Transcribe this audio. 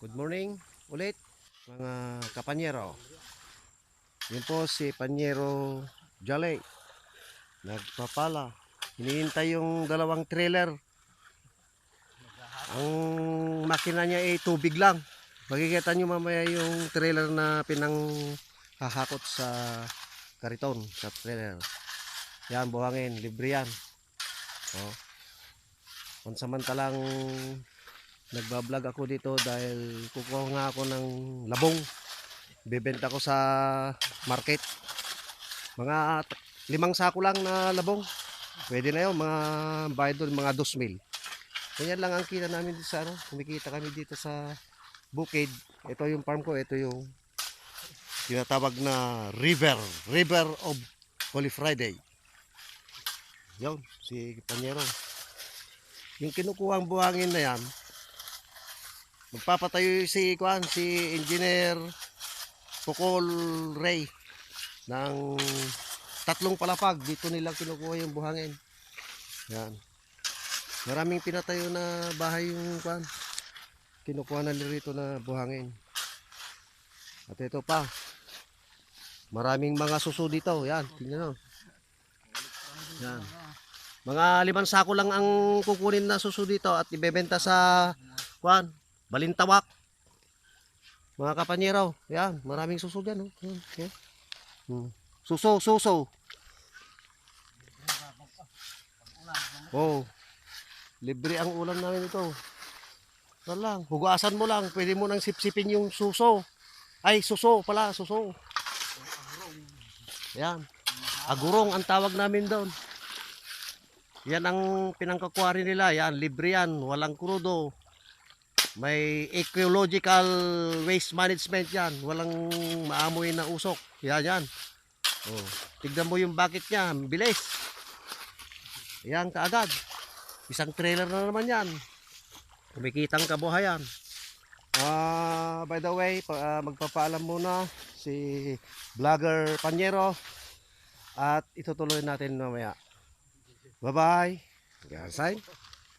Good morning ulit mga kapanyero. Yun po si Panyero Jolly. Nagpapala. Hinihintay yung dalawang trailer. Ang makina niya ay tubig lang. Makikita nyo mamaya yung trailer na pinanghahakot sa kariton sa trailer. Yan, buhangin. Libre yan. Oh. Pansamantalang nagbablog ako dito dahil kukuha nga ako ng labong. Bibenta ko sa market. Mga 5 sako lang na labong. Pwede na yun, mga bayad doon, mga 2,000. Ganyan lang ang kita namin dito sa ano. Kumikita kami dito sa bukid. Ito yung farm ko, ito yung tinatawag na River of Holy Friday. Yun, si Panyero. Yung kinukuhang buhangin na yan, magpapatayo si Engineer Pukol Ray ng 3 palapag. Dito nilang kinukuha yung buhangin. Yan. Maraming pinatayo na bahay yung kinukuha na rito na buhangin. At ito pa. Maraming mga suso dito. Yan, tingnan mo. Yan. Mga 5 sako lang ang kukunin na suso dito at ibebenta sa Balintawak. Mga kapanyero, yan, maraming suso dyan. Okay. Suso. Oh, libre ang ulam namin ito. Ito lang, hugasan mo lang, pwede mo nang sipsipin yung suso. Ay, suso pala, suso. Yan, agurong ang tawag namin doon. Yan ang pinangkakuha nila, yan, libre yan, walang krudo. May ecological waste management yan. Walang maamoy na usok. Yan. Oh, tignan mo yung bucket niya. Bilis. Yan kaagad. Isang trailer na naman yan. Kumikitang kabuhayan. By the way, magpapaalam muna si vlogger Panyero. At itutuloy natin mamaya. Bye-bye. Yan, sign.